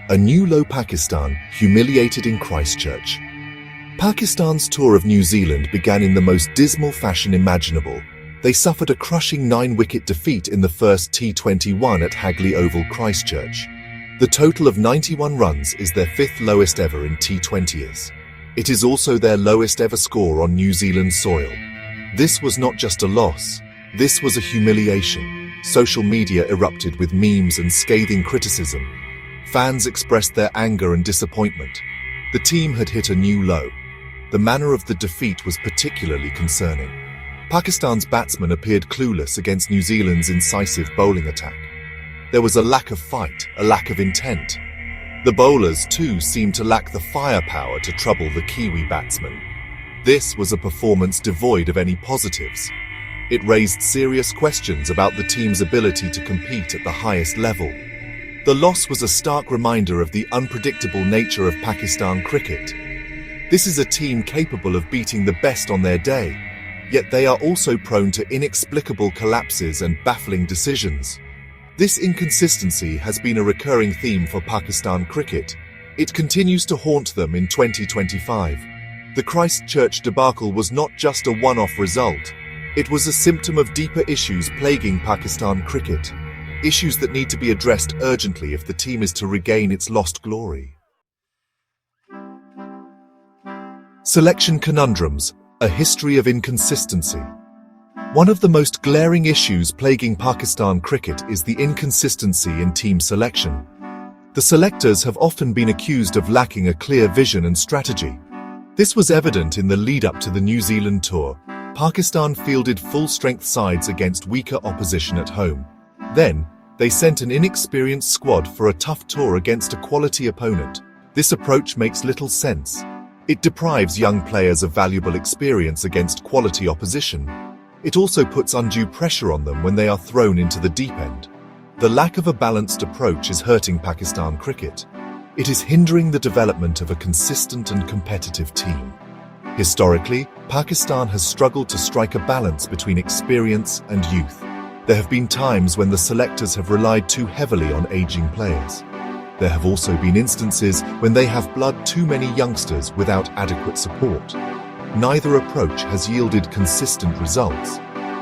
A new low Pakistan humiliated in Christchurch. Pakistan's tour of New Zealand began in the most dismal fashion imaginable. They suffered a crushing 9-wicket defeat in the first T20I at Hagley Oval, Christchurch. The total of 91 runs is their 5th lowest ever in T20Is. It is also their lowest ever score on New Zealand soil. This was not just a loss. This was a humiliation. Social media erupted with memes and scathing criticism. Fans expressed their anger and disappointment. The team had hit a new low. The manner of the defeat was particularly concerning. Pakistan's batsmen appeared clueless against New Zealand's incisive bowling attack. There was a lack of fight, a lack of intent. The bowlers, too, seemed to lack the firepower to trouble the Kiwi batsmen. This was a performance devoid of any positives. It raised serious questions about the team's ability to compete at the highest level. The loss was a stark reminder of the unpredictable nature of Pakistan cricket. This is a team capable of beating the best on their day, yet they are also prone to inexplicable collapses and baffling decisions. This inconsistency has been a recurring theme for Pakistan cricket. It continues to haunt them in 2025. The Christchurch debacle was not just a one-off result. It was a symptom of deeper issues plaguing Pakistan cricket. Issues that need to be addressed urgently if the team is to regain its lost glory. Selection conundrums, a history of inconsistency. One of the most glaring issues plaguing Pakistan cricket is the inconsistency in team selection. The selectors have often been accused of lacking a clear vision and strategy. This was evident in the lead-up to the New Zealand tour. Pakistan fielded full-strength sides against weaker opposition at home. Then, they sent an inexperienced squad for a tough tour against a quality opponent. This approach makes little sense. It deprives young players of valuable experience against quality opposition. It also puts undue pressure on them when they are thrown into the deep end. The lack of a balanced approach is hurting Pakistan cricket. It is hindering the development of a consistent and competitive team. Historically, Pakistan has struggled to strike a balance between experience and youth. There have been times when the selectors have relied too heavily on aging players. There have also been instances when they have blooded too many youngsters without adequate support. Neither approach has yielded consistent results.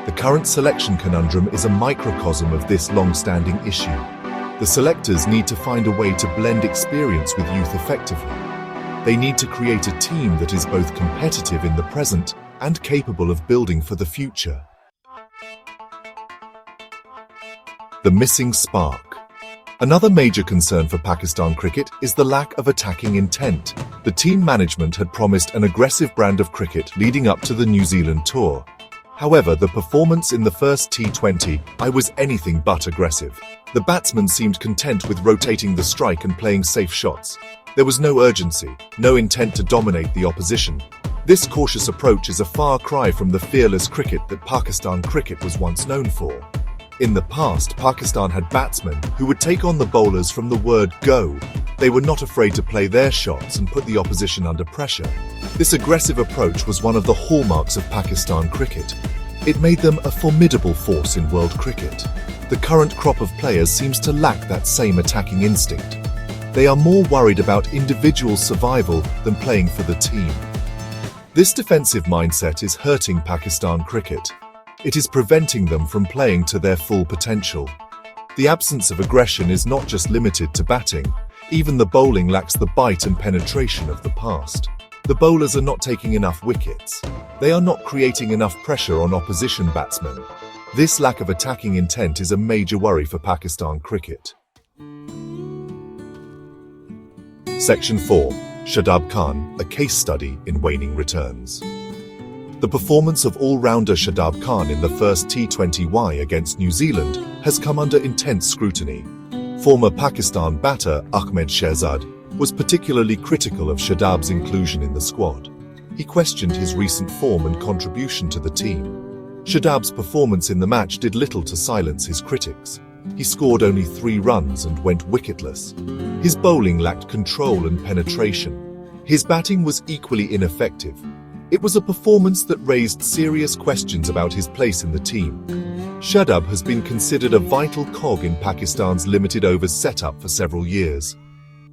The current selection conundrum is a microcosm of this long-standing issue. The selectors need to find a way to blend experience with youth effectively. They need to create a team that is both competitive in the present and capable of building for the future. The missing spark. Another major concern for Pakistan cricket is the lack of attacking intent. The team management had promised an aggressive brand of cricket leading up to the New Zealand tour. However, the performance in the first T20I was anything but aggressive. The batsmen seemed content with rotating the strike and playing safe shots. There was no urgency, no intent to dominate the opposition. This cautious approach is a far cry from the fearless cricket that Pakistan cricket was once known for. In the past, Pakistan had batsmen who would take on the bowlers from the word go. They were not afraid to play their shots and put the opposition under pressure. This aggressive approach was one of the hallmarks of Pakistan cricket. It made them a formidable force in world cricket. The current crop of players seems to lack that same attacking instinct. They are more worried about individual survival than playing for the team. This defensive mindset is hurting Pakistan cricket. It is preventing them from playing to their full potential. The absence of aggression is not just limited to batting. Even the bowling lacks the bite and penetration of the past. The bowlers are not taking enough wickets. They are not creating enough pressure on opposition batsmen. This lack of attacking intent is a major worry for Pakistan cricket. Section 4. Shadab Khan, a case study in waning returns. The performance of all-rounder Shadab Khan in the first T20I against New Zealand has come under intense scrutiny. Former Pakistan batter Ahmed Shehzad was particularly critical of Shadab's inclusion in the squad. He questioned his recent form and contribution to the team. Shadab's performance in the match did little to silence his critics. He scored only 3 runs and went wicketless. His bowling lacked control and penetration. His batting was equally ineffective. It was a performance that raised serious questions about his place in the team. Shadab has been considered a vital cog in Pakistan's limited overs setup for several years.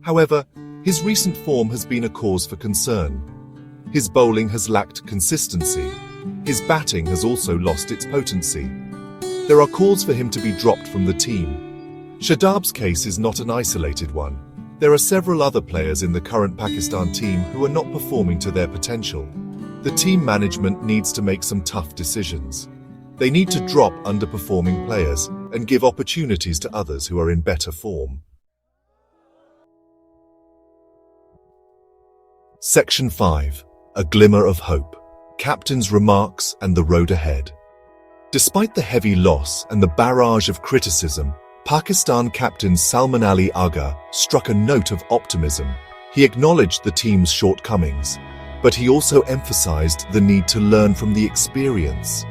However, his recent form has been a cause for concern. His bowling has lacked consistency. His batting has also lost its potency. There are calls for him to be dropped from the team. Shadab's case is not an isolated one. There are several other players in the current Pakistan team who are not performing to their potential. The team management needs to make some tough decisions. They need to drop underperforming players and give opportunities to others who are in better form. Section 5. A Glimmer of Hope. Captain's Remarks and the Road Ahead. Despite the heavy loss and the barrage of criticism, Pakistan captain Salman Ali Agha struck a note of optimism. He acknowledged the team's shortcomings, but he also emphasized the need to learn from the experience.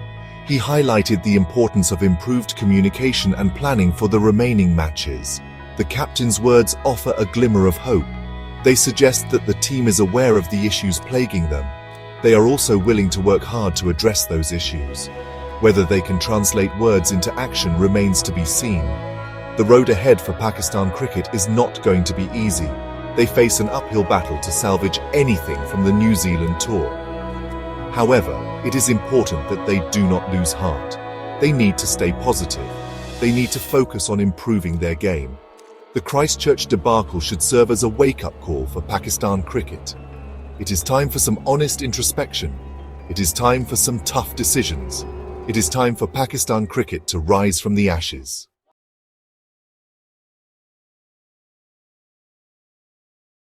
He highlighted the importance of improved communication and planning for the remaining matches. The captain's words offer a glimmer of hope. They suggest that the team is aware of the issues plaguing them. They are also willing to work hard to address those issues. Whether they can translate words into action remains to be seen. The road ahead for Pakistan cricket is not going to be easy. They face an uphill battle to salvage anything from the New Zealand tour. However, it is important that they do not lose heart. They need to stay positive. They need to focus on improving their game. The Christchurch debacle should serve as a wake-up call for Pakistan cricket. It is time for some honest introspection. It is time for some tough decisions. It is time for Pakistan cricket to rise from the ashes.